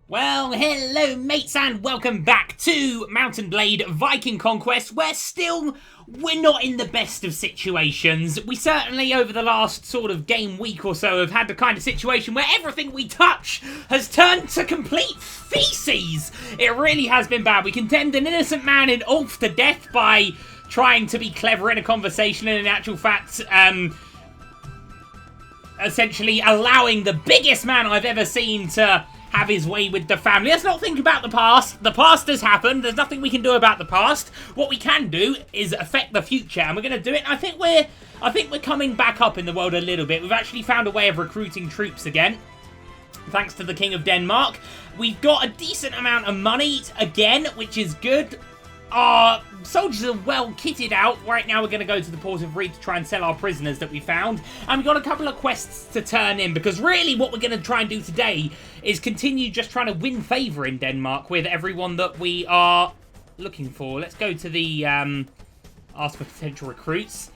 Well, hello mates and welcome back to Mount & Blade Viking Conquest, where still we're not in the best of situations. We certainly over the last sort of game week or so have had the kind of situation where everything we touch has turned to complete feces. It really has been bad. We condemned an innocent man in Ulf to death by trying to be clever in a conversation, and in actual fact, essentially allowing the biggest man I've ever seen to have his way with the family. Let's not think about the past. The past has happened. There's nothing we can do about the past. What we can do is affect the future, and we're going to do it. I think we're coming back up in the world a little bit. We've actually found a way of recruiting troops again, thanks to the King of Denmark. We've got a decent amount of money again, which is good. Our soldiers are well kitted out. Right now we're going to go to the port of Reed to try and sell our prisoners that we found. And we've got a couple of quests to turn in, because really what we're going to try and do today is continue just trying to win favour in Denmark with everyone that we are looking for. Let's go to the ask for potential recruits.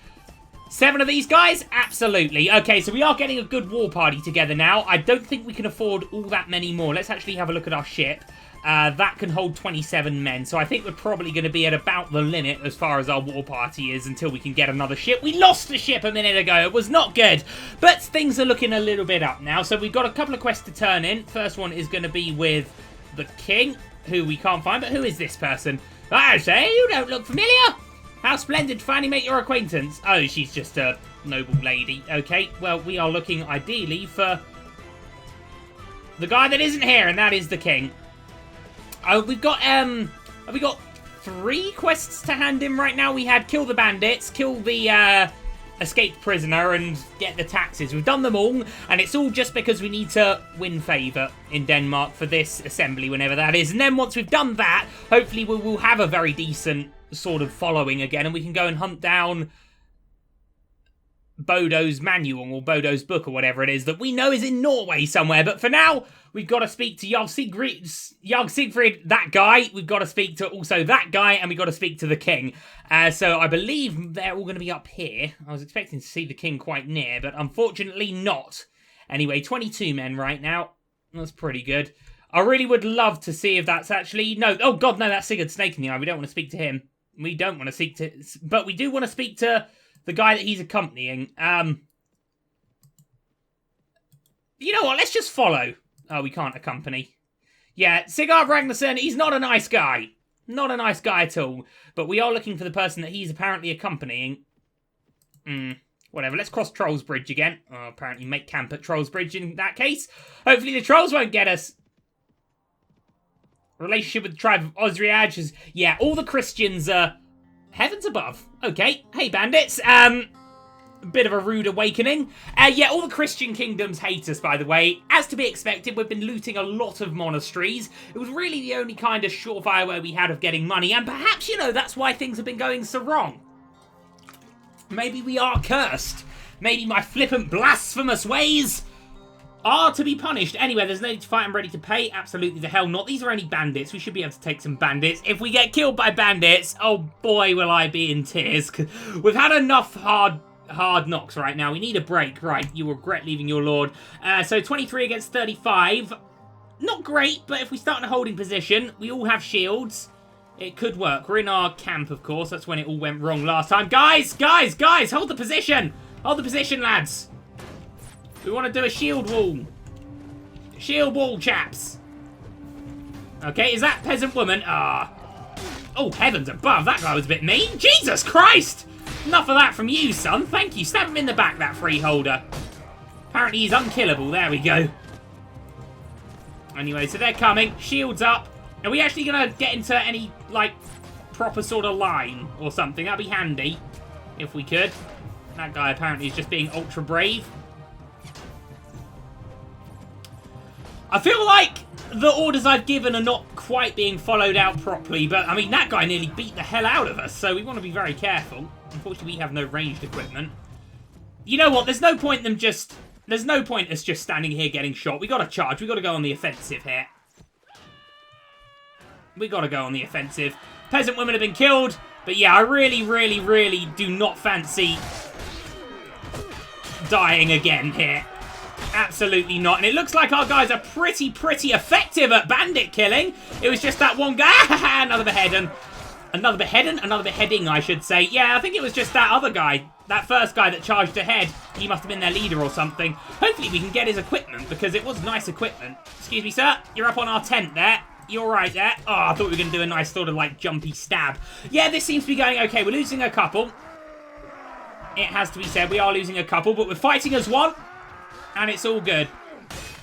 7 of these guys? Absolutely. Okay, so we are getting a good war party together now. I don't think we can afford all that many more. Let's actually have a look at our ship. That can hold 27 men, so I think we're probably going to be at about the limit as far as our war party is until we can get another ship. We lost the ship a minute ago. It was not good, but things are looking a little bit up now. So we've got a couple of quests to turn in. First one is going to be with the king, who we can't find, but who is this person? I say, you don't look familiar. How splendid to finally make your acquaintance. Oh, she's just a noble lady. Okay, well, we are looking ideally for the guy that isn't here, and that is the king. We've got 3 quests to hand in right now. We had kill the bandits, kill the escaped prisoner, and get the taxes. We've done them all, and it's all just because we need to win favour in Denmark for this assembly, whenever that is. And then once we've done that, hopefully we will have a very decent sort of following again, and we can go and hunt down Bodo's manual, or Bodo's book, or whatever it is, that we know is in Norway somewhere. But for now, we've got to speak to Jarl Sigfrid, that guy. We've got to speak to also that guy, and we've got to speak to the king. So I believe they're all going to be up here. I was expecting to see the king quite near, but unfortunately not. Anyway, 22 men right now. That's pretty good. I really would love to see if that's actually... No, oh god, no, that's Sigurd Snake in the Eye. We don't want to speak to him. We don't want to speak to... But we do want to speak to the guy that he's accompanying. You know what? Let's just follow. Oh, we can't accompany. Yeah, Sigurd Ragnarsson, he's not a nice guy. Not a nice guy at all. But we are looking for the person that he's apparently accompanying. Whatever, let's cross Trolls Bridge again. Oh, apparently make camp at Trolls Bridge in that case. Hopefully the trolls won't get us. Relationship with the tribe of Osriage is... Yeah, all the Christians are... Heavens above. Okay. Hey, bandits. A bit of a rude awakening. Yeah, all the Christian kingdoms hate us, by the way. As to be expected, we've been looting a lot of monasteries. It was really the only kind of surefire way we had of getting money, and perhaps, you know, that's why things have been going so wrong. Maybe we are cursed. Maybe my flippant, blasphemous ways are to be punished. Anyway, there's no need to fight. I'm ready to pay. Absolutely the hell not. These are only bandits. We should be able to take some bandits. If we get killed by bandits, oh boy, will I be in tears. We've had enough hard knocks right now. We need a break. Right, you regret leaving your lord. So 23 against 35. Not great, but if we start in a holding position, we all have shields. It could work. We're in our camp, of course. That's when it all went wrong last time. Guys, hold the position. Hold the position, lads. We want to do a shield wall. Shield wall, chaps. Okay, is that peasant woman? Oh, heavens above. That guy was a bit mean. Jesus Christ. Enough of that from you, son. Thank you. Stab him in the back, that freeholder. Apparently he's unkillable. There we go. Anyway, so they're coming. Shields up. Are we actually going to get into any, like, proper sort of line or something? That'd be handy. If we could. That guy apparently is just being ultra brave. I feel like the orders I've given are not quite being followed out properly, but, I mean, that guy nearly beat the hell out of us, so we want to be very careful. Unfortunately, we have no ranged equipment. You know what? There's no point us just standing here getting shot. We got to charge. We got to go on the offensive here. We got to go on the offensive. Peasant women have been killed, but yeah, I really, really, really do not fancy dying again here. Absolutely not. And it looks like our guys are pretty effective at bandit killing. It was just that one guy. Another beheading. Another beheading, I should say. Yeah, I think it was just that other guy. That first guy that charged ahead. He must have been their leader or something. Hopefully we can get his equipment, because it was nice equipment. Excuse me, sir. You're up on our tent there. You're right there. Oh, I thought we were going to do a nice sort of like jumpy stab. Yeah, this seems to be going okay. We're losing a couple. It has to be said, we are losing a couple, but we're fighting as one. And it's all good.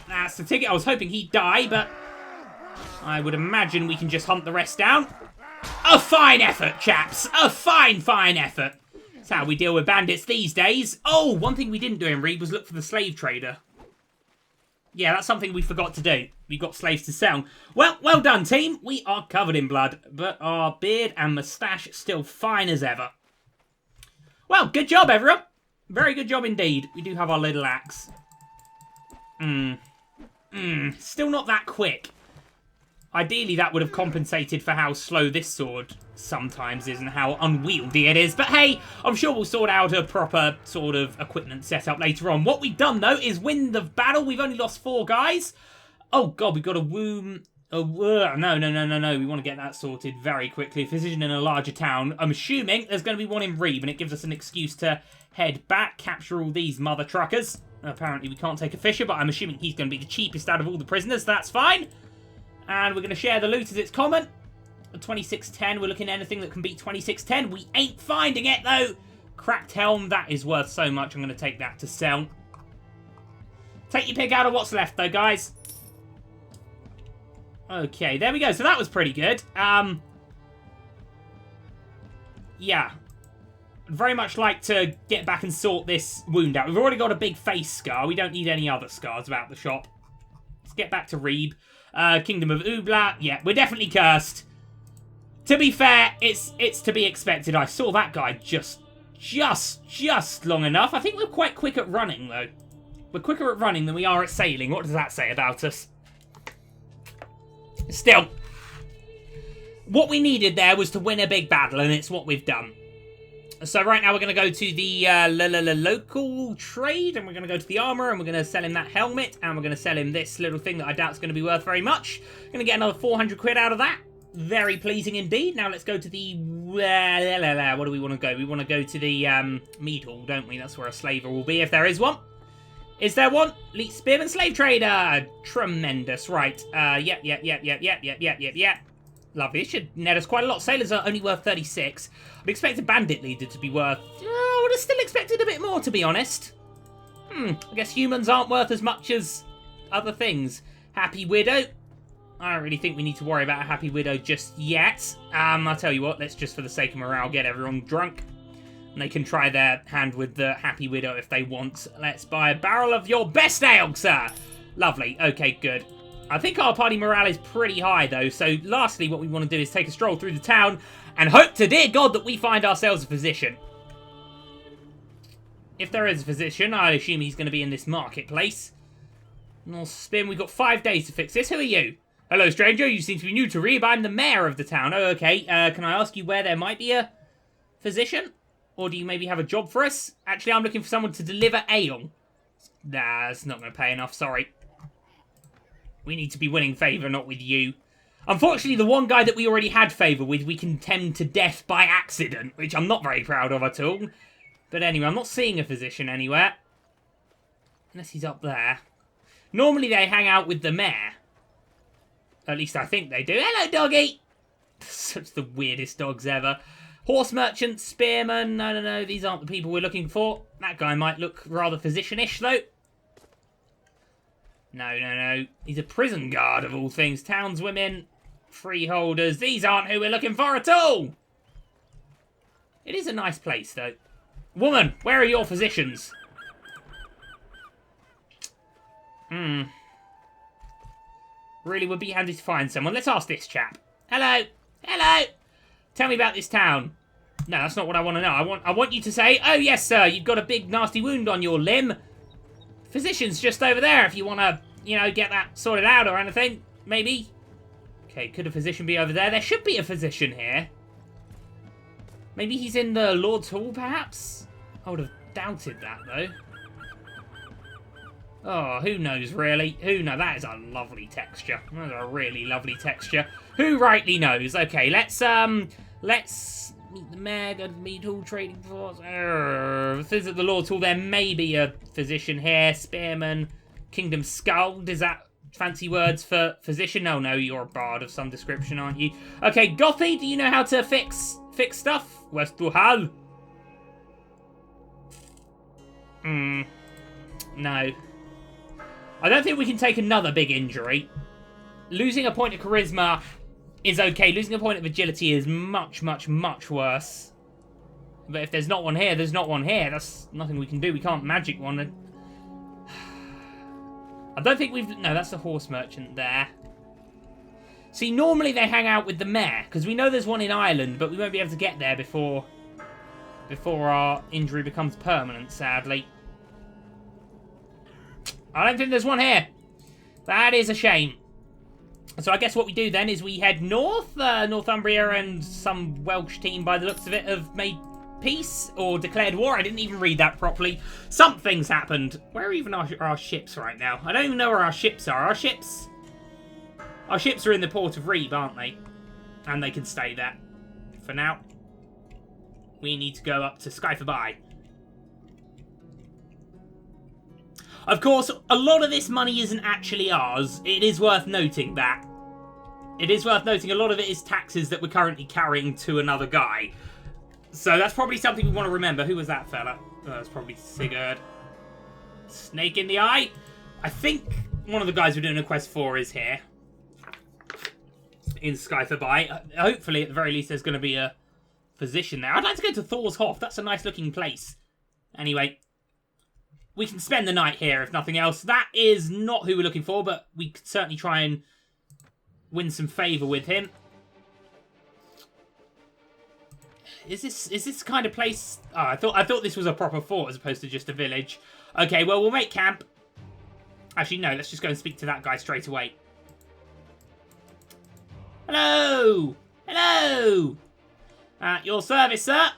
That's the ticket. I was hoping he'd die, but I would imagine we can just hunt the rest down. A fine effort, chaps. A fine effort. That's how we deal with bandits these days. Oh, one thing we didn't do in Reed was look for the slave trader. Yeah, that's something we forgot to do. We got slaves to sell. Well done, team. We are covered in blood, but our beard and moustache still fine as ever. Well, good job, everyone. Very good job indeed. We do have our little axe. Still not that quick. Ideally, that would have compensated for how slow this sword sometimes is and how unwieldy it is. But hey, I'm sure we'll sort out a proper sort of equipment setup later on. What we've done, though, is win the battle. We've only lost 4 guys. Oh, God, we've got a womb. No. We want to get that sorted very quickly. Physician in a larger town. I'm assuming there's going to be one in Reeb, and it gives us an excuse to head back, capture all these mother truckers. Apparently, we can't take a fisher, but I'm assuming he's going to be the cheapest out of all the prisoners. That's fine. And we're going to share the loot as it's common. 2610, we're looking at anything that can beat 2610. We ain't finding it, though. Cracked helm, that is worth so much. I'm going to take that to sell. Take your pick out of what's left, though, guys. Okay, there we go. So that was pretty good. Yeah. I'd very much like to get back and sort this wound out. We've already got a big face scar. We don't need any other scars about the shop. Let's get back to Reeb. Kingdom of Ubla. Yeah, we're definitely cursed. To be fair, it's to be expected. I saw that guy just long enough. I think we're quite quick at running, though. We're quicker at running than we are at sailing. What does that say about us? Still, what we needed there was to win a big battle, and it's what we've done. So right now we're going to go to the local trade, and we're going to go to the armor, and we're going to sell him that helmet, and we're going to sell him this little thing that I doubt is going to be worth very much. Going to get another 400 quid out of that. Very pleasing indeed. Now let's go to the... what do we want to go? We want to go to the mead hall, don't we? That's where a slaver will be, if there is one. Is there one? Elite Spearman Slave Trader. Tremendous. Right. Yep. Lovely. It should net us quite a lot. Sailors are only worth 36. I'd expect a bandit leader to be worth... I would have still expected a bit more, to be honest. I guess humans aren't worth as much as other things. Happy Widow. I don't really think we need to worry about a Happy Widow just yet. I'll tell you what. Let's just, for the sake of morale, get everyone drunk. And they can try their hand with the Happy Widow if they want. Let's buy a barrel of your best ale, sir. Lovely. Okay, good. I think our party morale is pretty high, though. So, lastly, what we want to do is take a stroll through the town and hope to dear God that we find ourselves a physician. If there is a physician, I assume he's going to be in this marketplace. North Spin, we've got 5 days to fix this. Who are you? Hello, stranger. You seem to be new to Reeb. I'm the mayor of the town. Oh, okay. Can I ask you where there might be a physician? Or do you maybe have a job for us? Actually, I'm looking for someone to deliver ale. Nah, it's not going to pay enough, sorry. We need to be winning favour, not with you. Unfortunately, the one guy that we already had favour with, we condemned to death by accident, which I'm not very proud of at all. But anyway, I'm not seeing a physician anywhere. Unless he's up there. Normally they hang out with the mayor. At least I think they do. Hello, doggy! Such the weirdest dogs ever. Horse merchant, spearman. No. These aren't the people we're looking for. That guy might look rather physician-ish, though. No. He's a prison guard, of all things. Townswomen, freeholders. These aren't who we're looking for at all. It is a nice place, though. Woman, where are your physicians? Really would be handy to find someone. Let's ask this chap. Hello. Tell me about this town. No, that's not what I want to know. I want you to say, oh, yes, sir, you've got a big, nasty wound on your limb. Physician's just over there if you want to, get that sorted out or anything. Maybe. Okay, could a physician be over there? There should be a physician here. Maybe he's in the Lord's Hall, perhaps? I would have doubted that, though. Oh, who knows, really? Who knows? That is a lovely texture. That is a really lovely texture. Who rightly knows? Okay, let's meet the mayor, go to the meat hall, trading force. Visit the Lord's Hall. There may be a physician here. Spearman, Kingdom Skull. Is that fancy words for physician? No, no, you're a bard of some description, aren't you? Okay, Gothy, do you know how to fix stuff? Where's Tuhal? No. I don't think we can take another big injury. Losing a point of charisma is okay. Losing a point of agility is much, much, much worse. But if there's not one here, there's not one here. That's nothing we can do. We can't magic one. I don't think we've... No, that's the horse merchant there. See, normally they hang out with the mayor, because we know there's one in Ireland, but we won't be able to get there before our injury becomes permanent, sadly. I don't think there's one here. That is a shame. So I guess what we do then is we head north. Northumbria and some Welsh team, by the looks of it, have made peace or declared war. I didn't even read that properly. Something's happened. Where are even our ships right now? I don't even know where our ships are. Our ships are in the port of Reeb, aren't they? And they can stay there. For now, we need to go up to Skyforby. Of course, a lot of this money isn't actually ours. It is worth noting that. It is worth noting a lot of it is taxes that we're currently carrying to another guy. So that's probably something we want to remember. Who was that fella? Oh, that's probably Sigurd. Snake in the eye? I think one of the guys we're doing a quest for is here. In Skyforby. Hopefully, at the very least, there's going to be a physician there. I'd like to go to Thor's Hof. That's a nice looking place. Anyway. We can spend the night here, if nothing else. That is not who we're looking for, but we could certainly try and win some favour with him. Is this kind of place... Oh, I thought this was a proper fort as opposed to just a village. Okay, well, we'll make camp. Actually, no, let's just go and speak to that guy straight away. Hello! Hello! At your service, sir.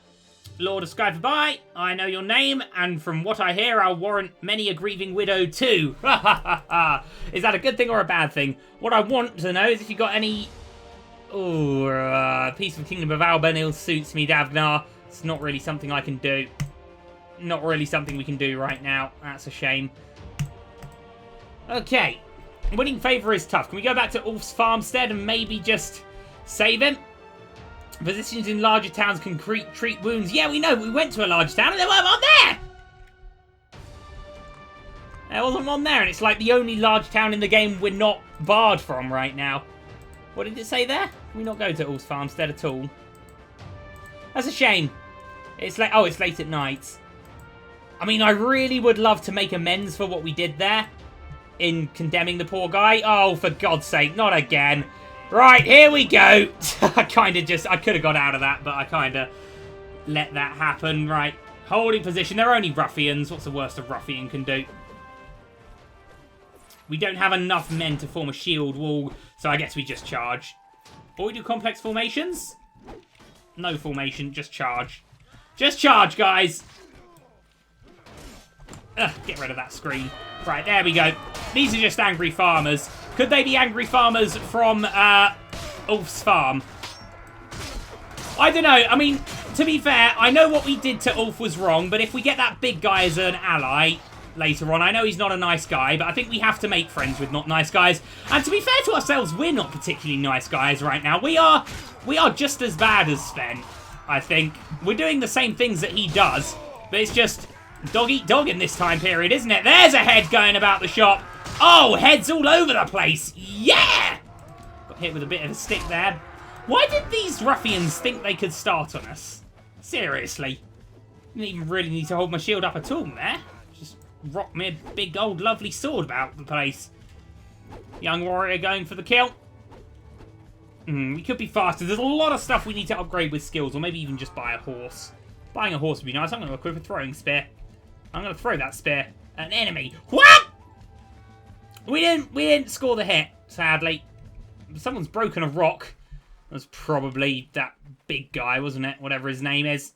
Lord of Skyforby, I know your name, and from what I hear, I'll warrant many a grieving widow too. Ha ha ha ha! Is that a good thing or a bad thing? What I want to know is if you got any... Peaceful Kingdom of Albanil suits me, Davgnar. It's not really something I can do. Not really something we can do right now. That's a shame. Okay. Winning favour is tough. Can we go back to Ulf's farmstead and maybe just save him? Physicians in larger towns can treat wounds. Yeah, we know. We went to a large town and there weren't one there. There wasn't one there, and it's like the only large town in the game we're not barred from right now. What did it say there? Can we not go to Ulf's farmstead at all? That's a shame. It's like, oh, it's late at night. I mean, I really would love to make amends for what we did there in condemning the poor guy. Oh, for God's sake, not again. Right, here we go. I could have got out of that, but I kind of let that happen. Right, holding position. They're only ruffians. What's the worst a ruffian can do? We don't have enough men to form a shield wall, so I guess we just charge. Or we do complex formations? No formation, just charge. Just charge, guys. Ugh, get rid of that screen. Right, there we go. These are just angry farmers. Could they be angry farmers from Ulf's farm? I don't know. I mean, to be fair, I know what we did to Ulf was wrong, but if we get that big guy as an ally later on, I know he's not a nice guy, but I think we have to make friends with not nice guys. And to be fair to ourselves, we're not particularly nice guys right now. We are just as bad as Sven, I think. We're doing the same things that he does, but it's just dog eat dog in this time period, isn't it? There's a head going about the shop. Oh, heads all over the place. Yeah! Got hit with a bit of a stick there. Why did these ruffians think they could start on us? Seriously. Didn't even really need to hold my shield up at all there. Just rock me a big old lovely sword about the place. Young warrior going for the kill. We could be faster. There's a lot of stuff we need to upgrade with skills, or maybe even just buy a horse. Buying a horse would be nice. I'm going to equip a throwing spear. I'm going to throw that spear at an enemy. What? We didn't score the hit, sadly. Someone's broken a rock. It was probably that big guy, wasn't it? Whatever his name is.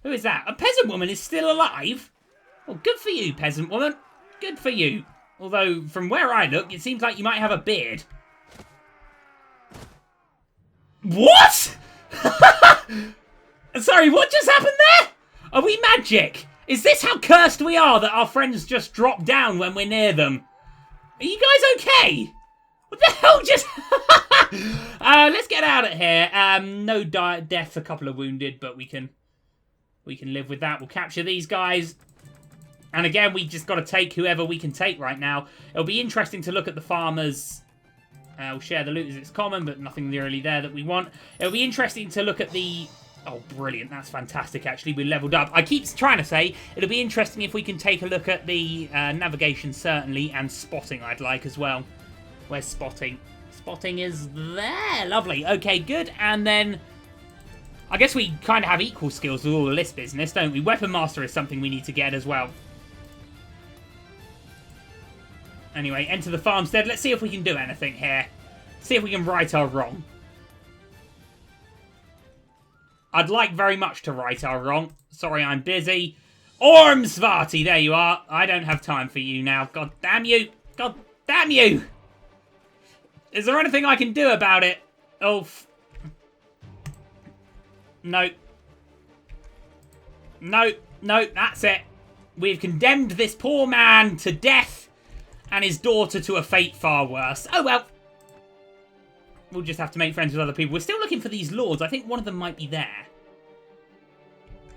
Who is that? A peasant woman is still alive? Well, good for you, peasant woman. Good for you. Although, from where I look, it seems like you might have a beard. What? Sorry, what just happened there? Are we magic? Is this how cursed we are that our friends just drop down when we're near them? Are you guys okay? What the hell just... let's get out of here. No deaths, a couple of wounded, but we can live with that. We'll capture these guys. And again, we just got to take whoever we can take right now. It'll be interesting to look at the farmers. We'll share the loot as it's common, but nothing really there that we want. It'll be interesting to look at the... Oh, brilliant. That's fantastic, actually. We leveled up. I keep trying to say it'll be interesting if we can take a look at the navigation, certainly, and spotting I'd like as well. Where's spotting? Spotting is there. Lovely. Okay, good. And then... I guess we kind of have equal skills with all of this business, don't we? Weapon Master is something we need to get as well. Anyway, enter the farmstead. Let's see if we can do anything here. See if we can right our wrong. I'd like very much to right our wrong. Sorry, I'm busy. Ormsvarty, there you are. I don't have time for you now. God damn you. God damn you. Is there anything I can do about it? Oh. No. No, no, that's it. We've condemned this poor man to death and his daughter to a fate far worse. Oh, well. We'll just have to make friends with other people. We're still looking for these lords. I think one of them might be there.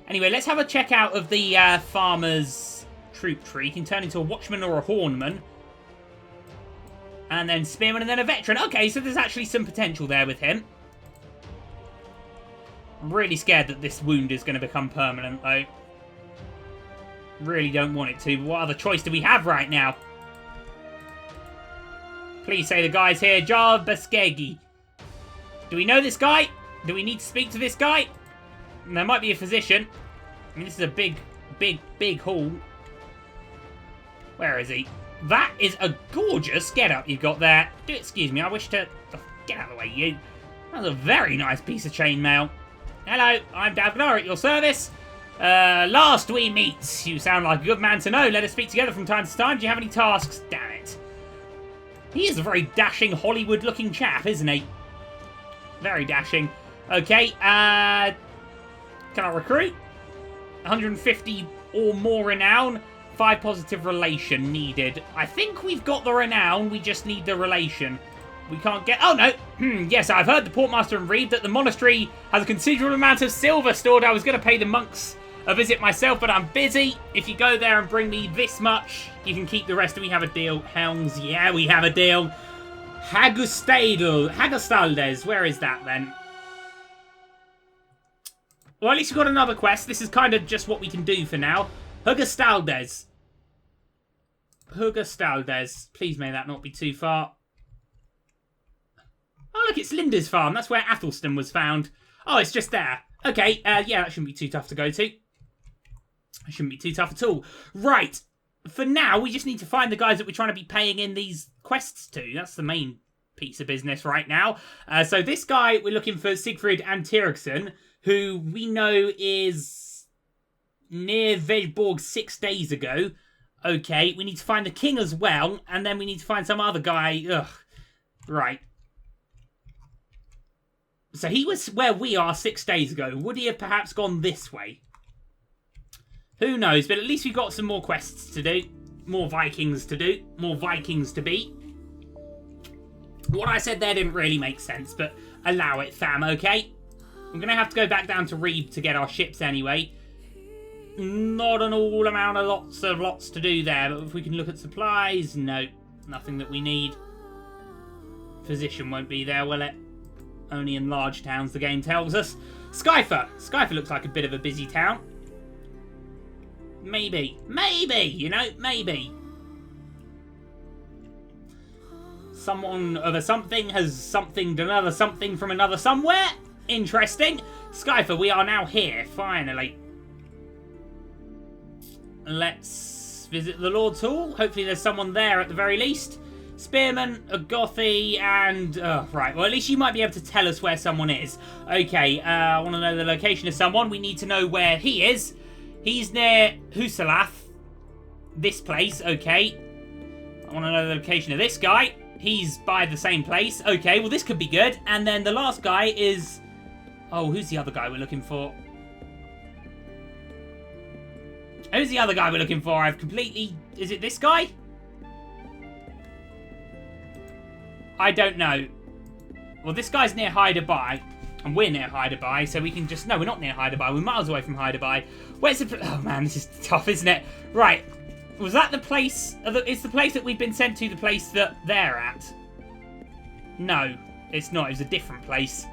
Anyway, let's have a check out of the farmer's troop tree. He can turn into a watchman or a hornman. And then spearman and then a veteran. Okay, so there's actually some potential there with him. I'm really scared that this wound is going to become permanent, though. Really don't want it to. But what other choice do we have right now? Please say the guy's here. Jar Beskegi. Do we know this guy? Do we need to speak to this guy? And there might be a physician. I mean, this is a big, big, big hall. Where is he? That is a gorgeous get-up you've got there. Excuse me, I wish to... Oh, get out of the way, you. That was a very nice piece of chainmail. Hello, I'm Davgnar at your service. Last we meet. You sound like a good man to know. Let us speak together from time to time. Do you have any tasks? Damn it. He is a very dashing Hollywood-looking chap, isn't he? Very dashing. Okay, can I recruit? 150 or more renown. 5 positive relation needed. I think we've got the renown. We just need the relation. We can't get... Oh, no. Yes, I've heard the portmaster and read that the monastery has a considerable amount of silver stored. I was going to pay the monks a visit myself, but I'm busy. If you go there and bring me this much, you can keep the rest, and we have a deal. Helms, yeah, we have a deal. Hagastaldes, where is that, then? Well, at least we've got another quest. This is kind of just what we can do for now. Hagastaldes. Hagastaldes. Please may that not be too far. Oh, look, it's Linda's farm. That's where Athelstan was found. Oh, it's just there. Okay, yeah, that shouldn't be too tough to go to. It shouldn't be too tough at all. Right. For now, we just need to find the guys that we're trying to be paying in these quests to. That's the main piece of business right now. So this guy, we're looking for Sigfrid Antirixon, who we know is near Vejborg 6 days ago. Okay, we need to find the king as well, and then we need to find some other guy. Ugh. Right. So he was where we are 6 days ago. Would he have perhaps gone this way? Who knows, but at least we've got some more quests to do. More Vikings to do. More Vikings to beat. What I said there didn't really make sense, but allow it, fam, okay? I'm going to have to go back down to Reeb to get our ships anyway. Not an all amount of lots to do there, but if we can look at supplies, no. Nothing that we need. Physician won't be there, will it? Only in large towns, the game tells us. Skyfer. Skyfer looks like a bit of a busy town. Maybe. Maybe, you know, maybe. Someone of a something has something another something from another somewhere. Interesting. Skyfer, we are now here, finally. Let's visit the Lord's Hall. Hopefully there's someone there at the very least. Spearman, a Gothy, and... right, well, at least you might be able to tell us where someone is. Okay, I want to know the location of someone. We need to know where he is. He's near Husalath. this place. Okay. I want to know the location of this guy. He's by the same place. Okay, well, this could be good. And then the last guy is... Oh, who's the other guy we're looking for? Who's the other guy we're looking for? I've completely... Is it this guy? I don't know. Well, this guy's near Hyderabad. And we're near Hyderabad, so we can just... No, we're not near Hyderabad. We're miles away from Hyderabad. Where's the... Oh, man, this is tough, isn't it? Right. Was that the place... Is the place that we've been sent to the place that they're at? No, it's not. It's a different place.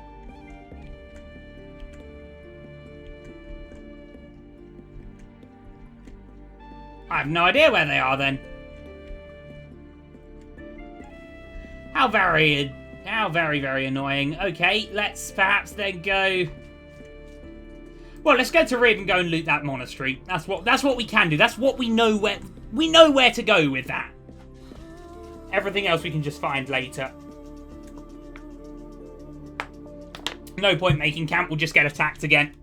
I have no idea where they are, then. How very, very annoying. Okay, let's perhaps then go... Well, let's go to Rib and go and loot that monastery. That's what we can do. That's what we know where... We know where to go with that. Everything else we can just find later. No point making camp. We'll just get attacked again.